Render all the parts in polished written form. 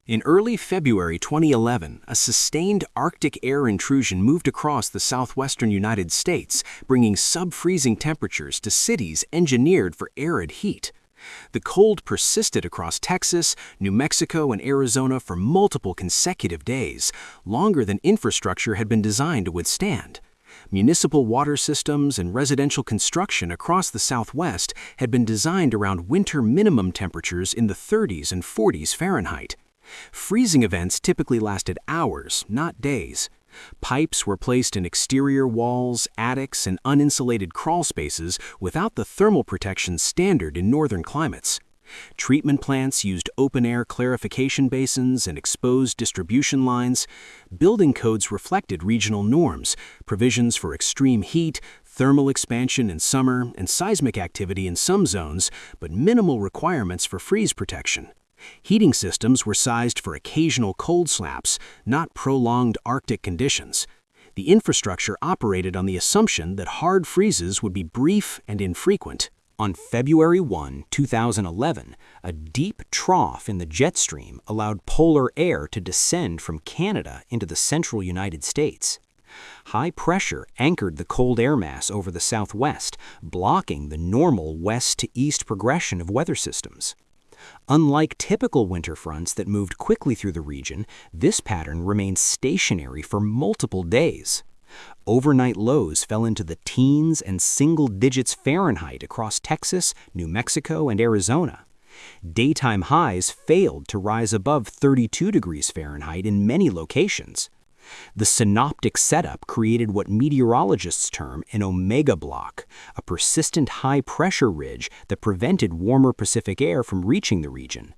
In early February 2011, a sustained Arctic air intrusion moved across the southwestern United States, bringing sub-freezing temperatures to cities engineered for arid heat. The cold persisted across Texas, New Mexico, and Arizona for multiple consecutive days, longer than infrastructure had been designed to withstand. Municipal water systems and residential construction across the Southwest had been designed around winter minimum temperatures in the 30s and 40s Fahrenheit. Freezing events typically lasted hours, not days. Pipes were placed in exterior walls, attics, and uninsulated crawl spaces without the thermal protection standard in northern climates. Treatment plants used open-air clarification basins and exposed distribution lines. Building codes reflected regional norms, provisions for extreme heat, thermal expansion in summer, and seismic activity in some zones, but minimal requirements for freeze protection. Heating systems were sized for occasional cold slaps, not prolonged Arctic conditions. The infrastructure operated on the assumption that hard freezes would be brief and infrequent. On February 1, 2011, a deep trough in the jet stream allowed polar air to descend from Canada into the central United States. High pressure anchored the cold air mass over the southwest, blocking the normal west-to-east progression of weather systems. Unlike typical winter fronts that moved quickly through the region, this pattern remained stationary for multiple days. Overnight lows fell into the teens and single digits Fahrenheit across Texas, New Mexico, and Arizona. Daytime highs failed to rise above 32 degrees Fahrenheit in many locations. The synoptic setup created what meteorologists term an omega block, a persistent high-pressure ridge that prevented warmer Pacific air from reaching the region.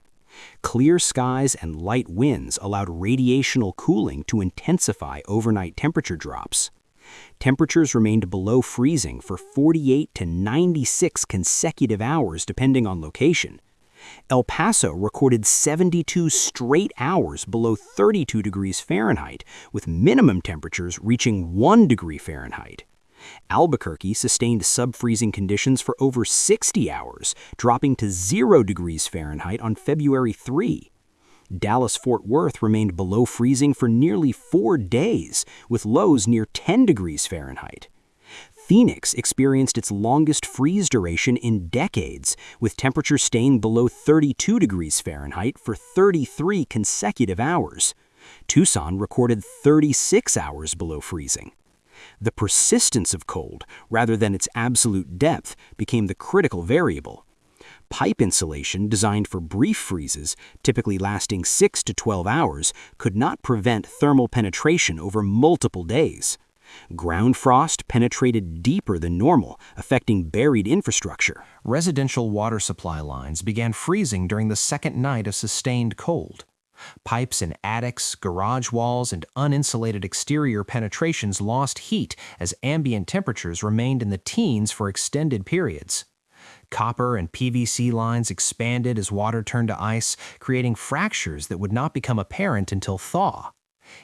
Clear skies and light winds allowed radiational cooling to intensify overnight temperature drops. Temperatures remained below freezing for 48 to 96 consecutive hours depending on location. El Paso recorded 72 straight hours below 32 degrees Fahrenheit, with minimum temperatures reaching 1 degree Fahrenheit. Albuquerque sustained sub-freezing conditions for over 60 hours, dropping to 0 degrees Fahrenheit on February 3. Dallas-Fort Worth remained below freezing for nearly 4 days, with lows near 10 degrees Fahrenheit. Phoenix experienced its longest freeze duration in decades, with temperatures staying below 32 degrees Fahrenheit for 33 consecutive hours. Tucson recorded 36 hours below freezing. The persistence of cold, rather than its absolute depth, became the critical variable. Pipe insulation designed for brief freezes, typically lasting 6 to 12 hours, could not prevent thermal penetration over multiple days. Ground frost penetrated deeper than normal, affecting buried infrastructure. Residential water supply lines began freezing during the second night of sustained cold. Pipes in attics, garage walls, and uninsulated exterior penetrations lost heat as ambient temperatures remained in the teens for extended periods. Copper and PVC lines expanded as water turned to ice, creating fractures that would not become apparent until thaw.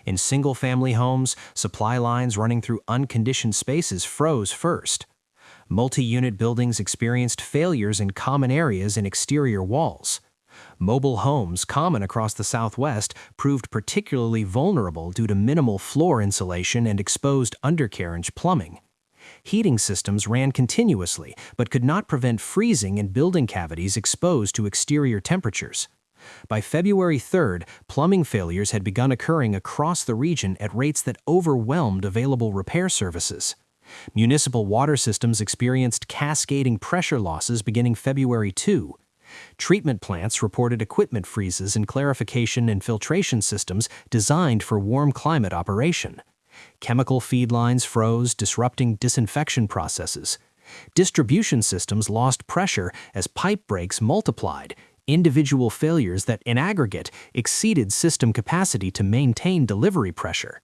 In single-family homes, supply lines running through unconditioned spaces froze first. Multi-unit buildings experienced failures in common areas and exterior walls. Mobile homes, common across the Southwest, proved particularly vulnerable due to minimal floor insulation and exposed undercarriage plumbing. Heating systems ran continuously, but could not prevent freezing in building cavities exposed to exterior temperatures. By February 3rd, plumbing failures had begun occurring across the region at rates that overwhelmed available repair services. Municipal water systems experienced cascading pressure losses beginning February 2. Treatment plants reported equipment freezes in clarification and filtration systems designed for warm climate operation. Chemical feed lines froze, disrupting disinfection processes. Distribution systems lost pressure as pipe breaks multiplied, individual failures that, in aggregate, exceeded system capacity to maintain delivery pressure.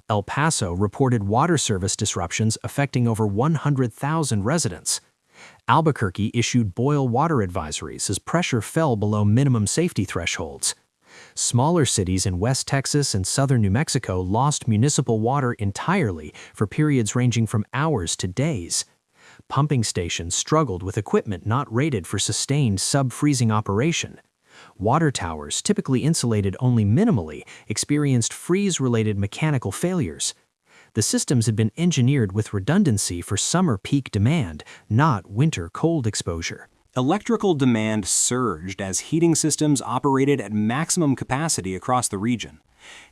El Paso reported water service disruptions affecting over 100,000 residents. Albuquerque issued boil water advisories as pressure fell below minimum safety thresholds. Smaller cities in West Texas and southern New Mexico lost municipal water entirely for periods ranging from hours to days. Pumping stations struggled with equipment not rated for sustained sub-freezing operation. Water towers, typically insulated only minimally, experienced freeze-related mechanical failures. The systems had been engineered with redundancy for summer peak demand, not winter cold exposure. Electrical demand surged as heating systems operated at maximum capacity across the region.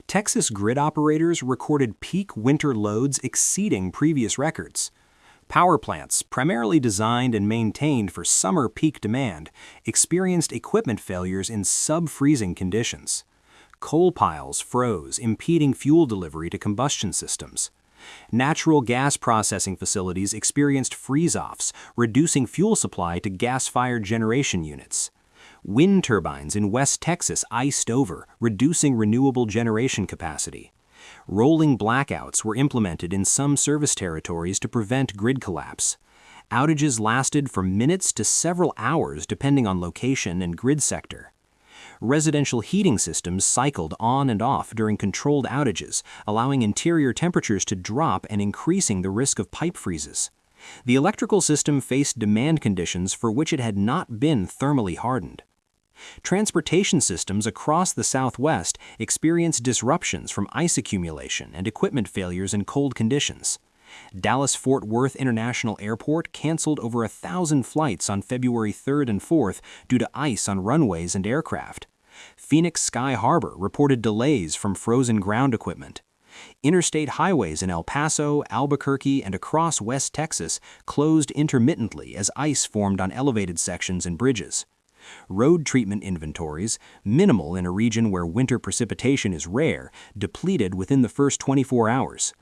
Texas grid operators recorded peak winter loads exceeding previous records. Power plants, primarily designed and maintained for summer peak demand, experienced equipment failures in sub-freezing conditions. Coal piles froze, impeding fuel delivery to combustion systems. Natural gas processing facilities experienced freeze-offs, reducing fuel supply to gas-fired generation units. Wind turbines in West Texas iced over, reducing renewable generation capacity. Rolling blackouts were implemented in some service territories to prevent grid collapse. Outages lasted from minutes to several hours depending on location and grid sector. Residential heating systems cycled on and off during controlled outages, allowing interior temperatures to drop and increasing the risk of pipe freezes. The electrical system faced demand conditions for which it had not been thermally hardened. Transportation systems across the Southwest experienced disruptions from ice accumulation and equipment failures in cold conditions. Dallas-Fort Worth International Airport canceled over 1,000 flights on February 3rd and 4th due to ice on runways and aircraft. Phoenix Sky Harbor reported delays from frozen ground equipment. Interstate highways in El Paso, Albuquerque, and across West Texas closed intermittently as ice formed on elevated sections and bridges. Road treatment inventories, minimal in a region where winter precipitation is rare, depleted within the first 24 hours.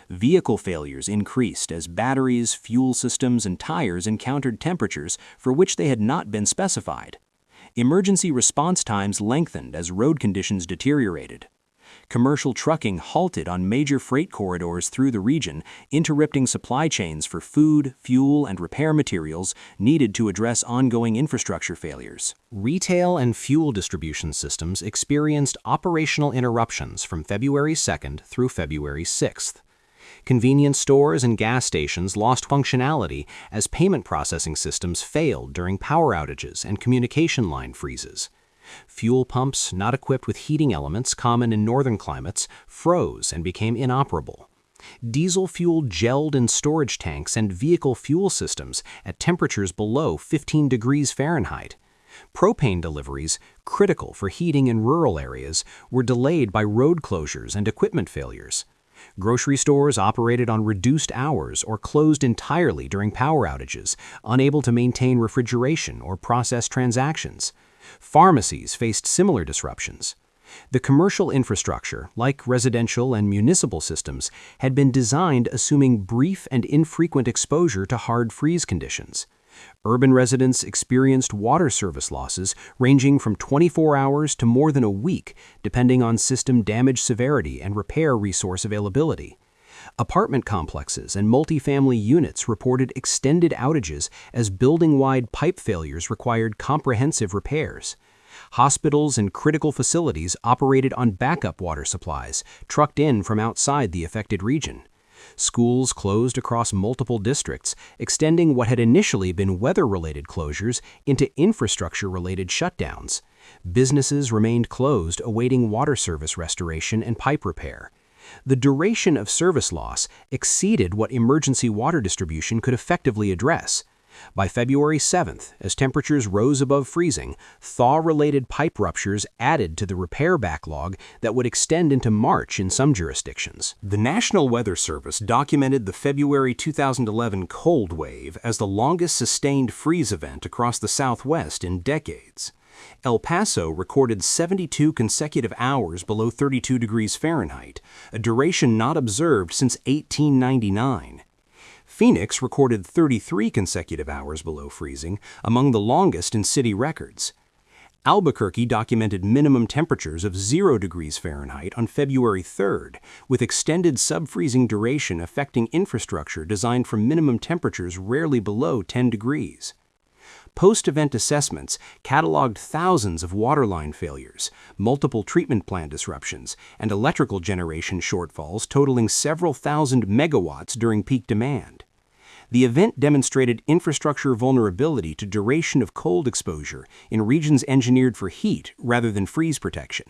Vehicle failures increased as batteries, fuel systems, and tires encountered temperatures for which they had not been specified. Emergency response times lengthened as road conditions deteriorated. Commercial trucking halted on major freight corridors through the region, interrupting supply chains for food, fuel, and repair materials needed to address ongoing infrastructure failures. Retail and fuel distribution systems experienced operational interruptions from February 2nd through February 6th. Convenience stores and gas stations lost functionality as payment processing systems failed during power outages and communication line freezes. Fuel pumps not equipped with heating elements common in northern climates froze and became inoperable. Diesel fuel gelled in storage tanks and vehicle fuel systems at temperatures below 15 degrees Fahrenheit. Propane deliveries, critical for heating in rural areas, were delayed by road closures and equipment failures. Grocery stores operated on reduced hours or closed entirely during power outages, unable to maintain refrigeration or process transactions. Pharmacies faced similar disruptions. The commercial infrastructure, like residential and municipal systems, had been designed assuming brief and infrequent exposure to hard freeze conditions. Urban residents experienced water service losses ranging from 24 hours to more than a week, depending on system damage severity and repair resource availability. Apartment complexes and multifamily units reported extended outages as building-wide pipe failures required comprehensive repairs. Hospitals and critical facilities operated on backup water supplies, trucked in from outside the affected region. Schools closed across multiple districts, extending what had initially been weather-related closures into infrastructure-related shutdowns. Businesses remained closed, awaiting water service restoration and pipe repair. The duration of service loss exceeded what emergency water distribution could effectively address. By February 7th, as temperatures rose above freezing, thaw-related pipe ruptures added to the repair backlog that would extend into March in some jurisdictions. The National Weather Service documented the February 2011 cold wave as the longest sustained freeze event across the Southwest in decades. El Paso recorded 72 consecutive hours below 32 degrees Fahrenheit, a duration not observed since 1899. Phoenix recorded 33 consecutive hours below freezing, among the longest in city records. Albuquerque documented minimum temperatures of 0 degrees Fahrenheit on February 3rd, with extended subfreezing duration affecting infrastructure designed for minimum temperatures rarely below 10 degrees. Post-event assessments cataloged thousands of waterline failures, multiple treatment plant disruptions, and electrical generation shortfalls totaling several thousand megawatts during peak demand. The event demonstrated infrastructure vulnerability to duration of cold exposure in regions engineered for heat rather than freeze protection.